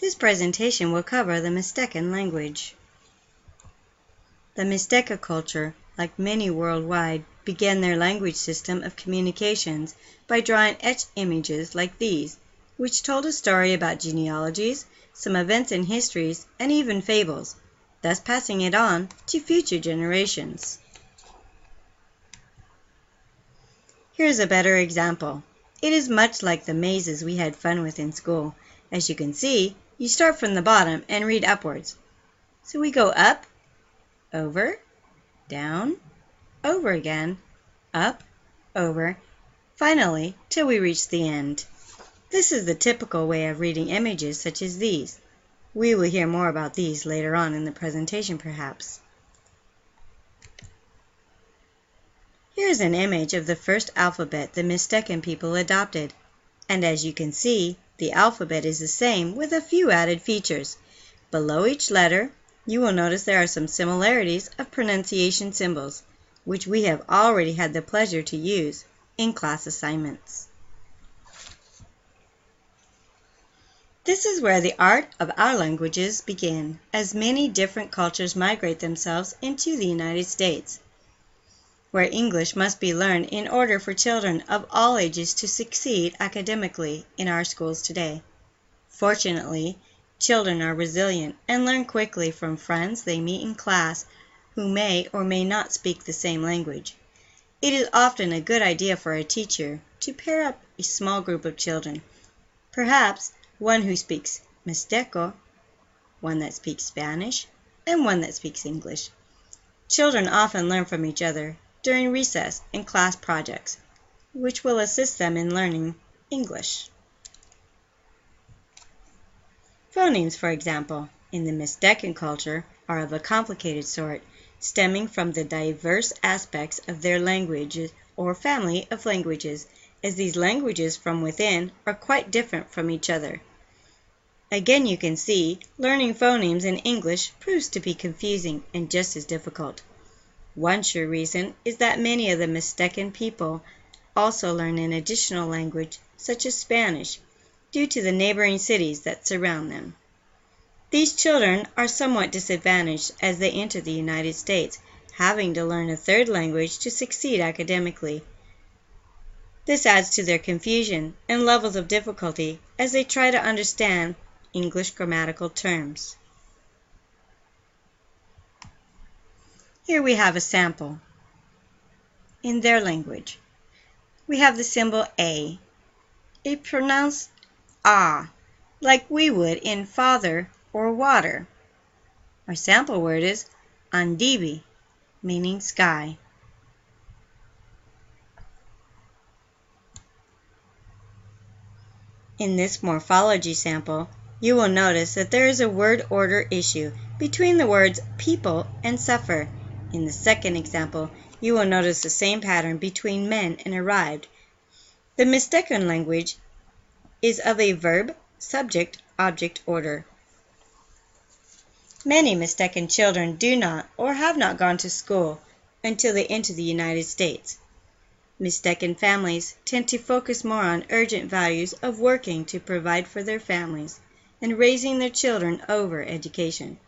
This presentation will cover the Mixtecan language. The Mixteca culture, like many worldwide, began their language system of communications by drawing etched images like these, which told a story about genealogies, some events in histories, and even fables, thus passing it on to future generations. Here's a better example. It is much like the mazes we had fun with in school. As you can see, you start from the bottom and read upwards. So we go up, over, down, over again, up, over, finally till we reach the end. This is the typical way of reading images such as these. We will hear more about these later on in the presentation perhaps. Here is an image of the first alphabet the Mixtecan people adopted, and as you can see, the alphabet is the same with a few added features. Below each letter, you will notice there are some similarities of pronunciation symbols, which we have already had the pleasure to use in class assignments. This is where the art of our languages begin, as many different cultures migrate themselves into the United States, where English must be learned in order for children of all ages to succeed academically in our schools today. Fortunately, children are resilient and learn quickly from friends they meet in class who may or may not speak the same language. It is often a good idea for a teacher to pair up a small group of children, perhaps one who speaks Mixteco, one that speaks Spanish, and one that speaks English. Children often learn from each other during recess and class projects, which will assist them in learning English. Phonemes, for example, in the Mixtecan culture are of a complicated sort, stemming from the diverse aspects of their languages or family of languages, as these languages from within are quite different from each other. Again, you can see learning phonemes in English proves to be confusing and just as difficult. One sure reason is that many of the Mixtecan people also learn an additional language, such as Spanish, due to the neighboring cities that surround them. These children are somewhat disadvantaged as they enter the United States, having to learn a third language to succeed academically. This adds to their confusion and levels of difficulty as they try to understand English grammatical terms. Here we have a sample. In their language, we have the symbol A. It pronounced ah, like we would in father or water. Our sample word is andibi, meaning sky. In this morphology sample, you will notice that there is a word order issue between the words people and suffer. In the second example, you will notice the same pattern between men and arrived. The Mixtecan language is of a verb, subject, object order. Many Mixtecan children do not or have not gone to school until they enter the United States. Mixtecan families tend to focus more on urgent values of working to provide for their families and raising their children over education.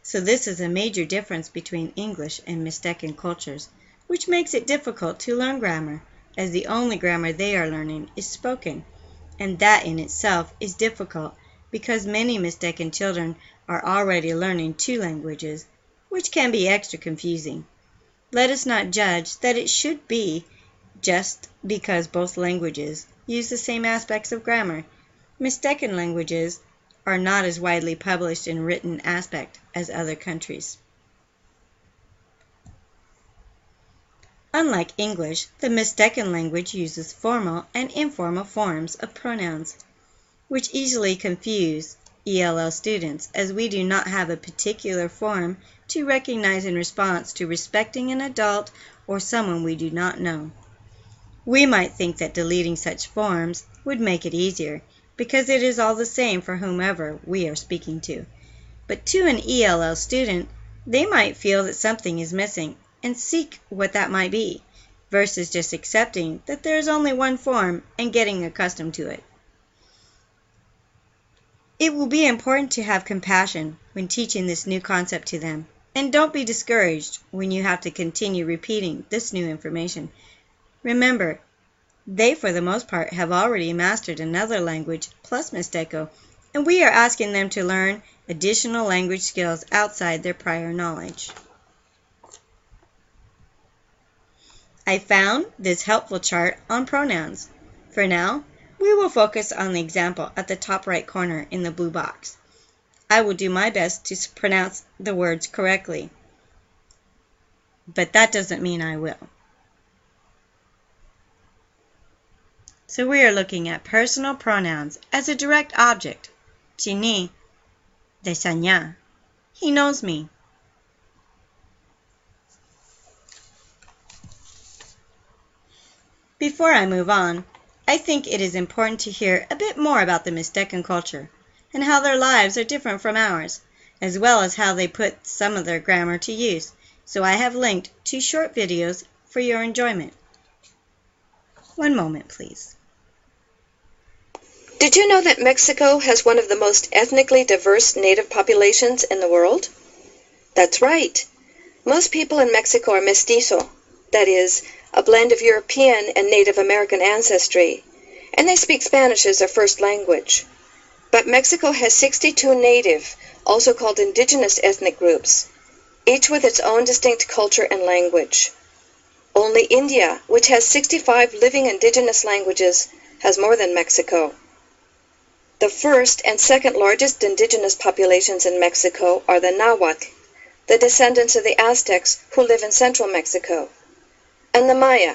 So this is a major difference between English and Mixtecan cultures, which makes it difficult to learn grammar, as the only grammar they are learning is spoken, and that in itself is difficult because many Mixtecan children are already learning two languages, which can be extra confusing. Let us not judge that it should be just because both languages use the same aspects of grammar. Mixtecan languages are not as widely published in written aspect as other countries. Unlike English, the Mixtecan language uses formal and informal forms of pronouns, which easily confuse ELL students, as we do not have a particular form to recognize in response to respecting an adult or someone we do not know. We might think that deleting such forms would make it easier, because it is all the same for whomever we are speaking to. But to an ELL student, they might feel that something is missing and seek what that might be, versus just accepting that there is only one form and getting accustomed to it. It will be important to have compassion when teaching this new concept to them. And don't be discouraged when you have to continue repeating this new information. Remember, they for the most part have already mastered another language plus Mixteco, and we are asking them to learn additional language skills outside their prior knowledge. I found this helpful chart on pronouns. For now, we will focus on the example at the top right corner in the blue box. I will do my best to pronounce the words correctly, but that doesn't mean I will. So we are looking at personal pronouns as a direct object. Chini, desanya. He knows me. Before I move on, I think it is important to hear a bit more about the Mixtecan culture and how their lives are different from ours, as well as how they put some of their grammar to use. So I have linked 2 short videos for your enjoyment. One moment, please. Did you know that Mexico has one of the most ethnically diverse native populations in the world? That's right. Most people in Mexico are mestizo, that is, a blend of European and Native American ancestry, and they speak Spanish as their first language. But Mexico has 62 native, also called indigenous ethnic groups, each with its own distinct culture and language. Only India, which has 65 living indigenous languages, has more than Mexico. The first and second largest indigenous populations in Mexico are the Nahuatl, the descendants of the Aztecs who live in central Mexico, and the Maya,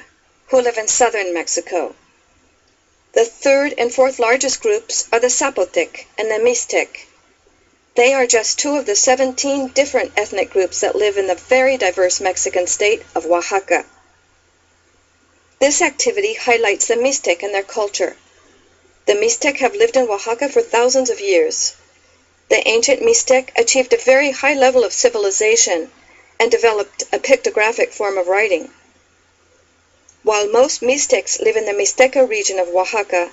who live in southern Mexico. The third and fourth largest groups are the Zapotec and the Mixtec. They are just 2 of the 17 different ethnic groups that live in the very diverse Mexican state of Oaxaca. This activity highlights the Mixtec and their culture. The Mixtec have lived in Oaxaca for thousands of years. The ancient Mixtec achieved a very high level of civilization and developed a pictographic form of writing. While most Mixtecs live in the Mixteca region of Oaxaca,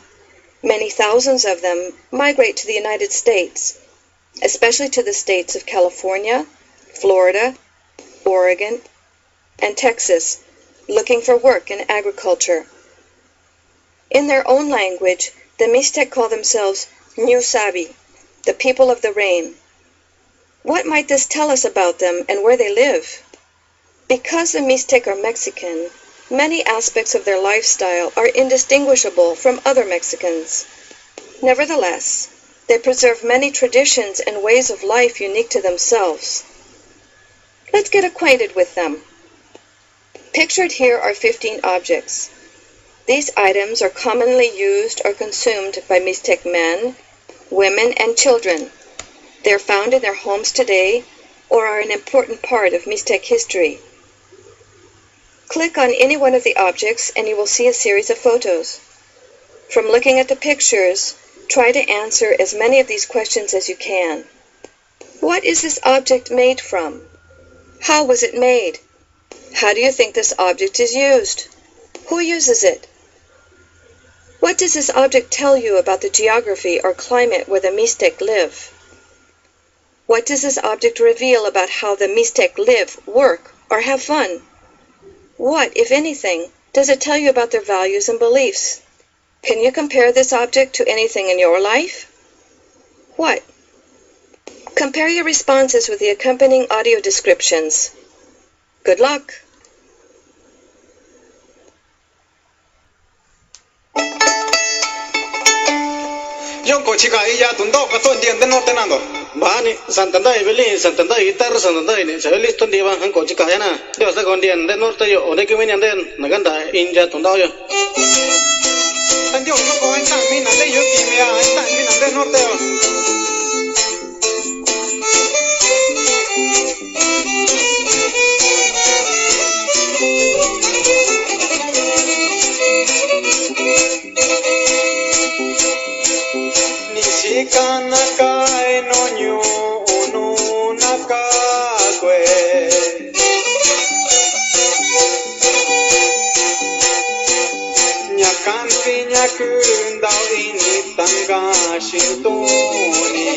many thousands of them migrate to the United States, especially to the states of California, Florida, Oregon, and Texas, looking for work in agriculture. In their own language, the Mixtec call themselves New Sabi, the people of the rain. What might this tell us about them and where they live? Because the Mixtec are Mexican, many aspects of their lifestyle are indistinguishable from other Mexicans. Nevertheless, they preserve many traditions and ways of life unique to themselves. Let's get acquainted with them. Pictured here are 15 objects. These items are commonly used or consumed by Mixtec men, women, and children. They are found in their homes today or are an important part of Mixtec history. Click on any one of the objects and you will see a series of photos. From looking at the pictures, try to answer as many of these questions as you can. What is this object made from? How was it made? How do you think this object is used? Who uses it? What does this object tell you about the geography or climate where the Mixtec live? What does this object reveal about how the Mixtec live, work, or have fun? What, if anything, does it tell you about their values and beliefs? Can you compare this object to anything in your life? What? Compare your responses with the accompanying audio descriptions. Good luck! Yonko chica ella tundo ka ton dien no tenando bani santanda ibeli santanda itar santanda ini saya liston dia bang ko chica yana dia sa kon dien den norte yo one ke minian den naganda inja tundo yo tan yo ko an tan min ande yo kimia an tan min ande norte yo Nishikanakai no nyu unu nakakwe Nyakanti nyakundao ini tanga shintoni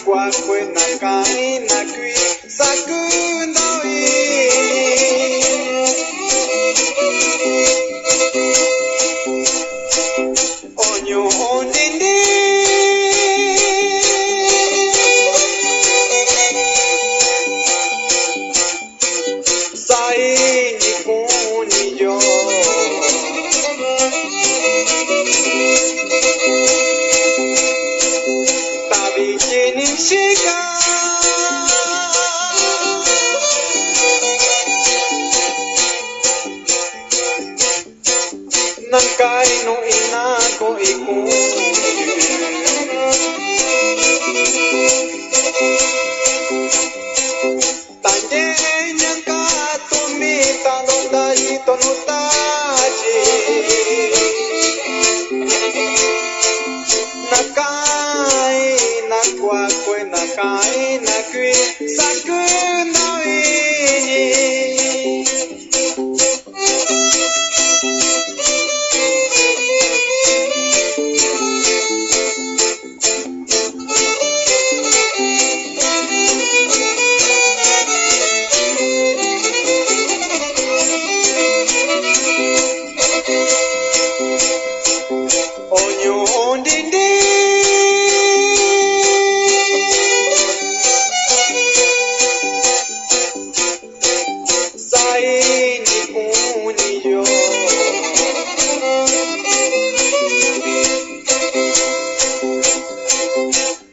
kwakwe nakai nakui sakundoi onyo ondindi sai ni kuni yo tabi chini shika nankai no inako iku tanyenya ka tumita donda ito no taji nakai nakwakwe nakai nakui sakundoi onyo ondindi sai ni kuni yo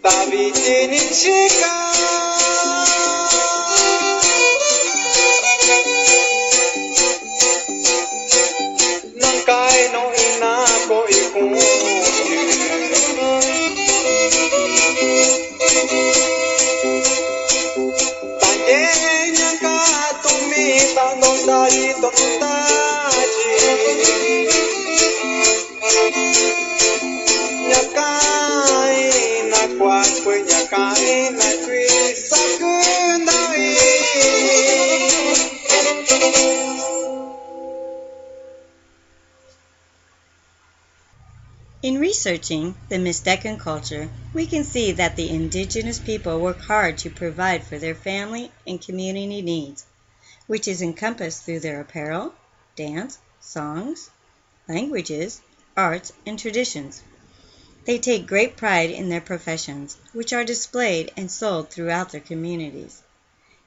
tabi chini shika nankai no inako iku tanyenya ka tumita donda ito no taji nyakai nakwakwe nyakai nakui sakundoi In researching the Mixtecan culture, we can see that the indigenous people work hard to provide for their family and community needs, which is encompassed through their apparel, dance, songs, languages, arts, and traditions. They take great pride in their professions, which are displayed and sold throughout their communities.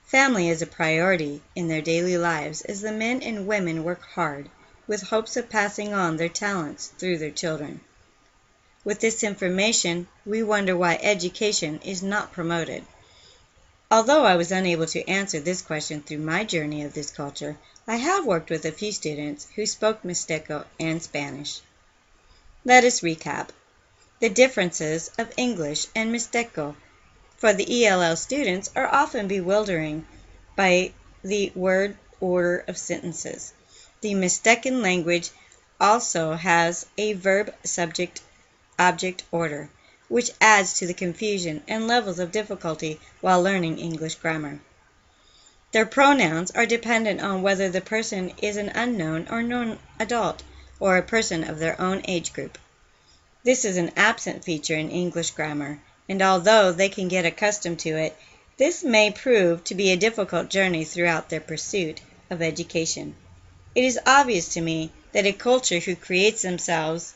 Family is a priority in their daily lives as the men and women work hard with hopes of passing on their talents through their children. With this information, we wonder why education is not promoted. Although I was unable to answer this question through my journey of this culture, I have worked with a few students who spoke Mixteco and Spanish. Let us recap. The differences of English and Mixteco for the ELL students are often bewildering by the word order of sentences. The Mixtecan language also has a verb-subject-object order, which adds to the confusion and levels of difficulty while learning English grammar. Their pronouns are dependent on whether the person is an unknown or known adult, or a person of their own age group. This is an absent feature in English grammar, and although they can get accustomed to it, this may prove to be a difficult journey throughout their pursuit of education. It is obvious to me that a culture who creates themselves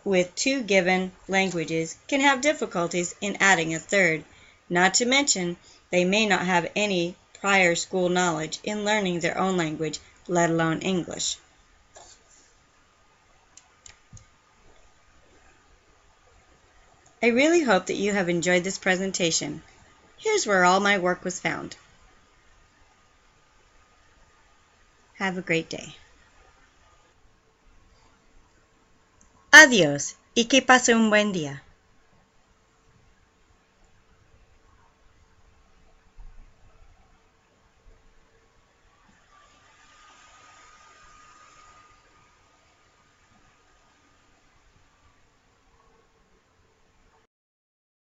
with two given languages can have difficulties in adding a third, not to mention they may not have any prior school knowledge in learning their own language, let alone English. I really hope that you have enjoyed this presentation. Here's where all my work was found. Have a great day. Adiós y que pase un buen día.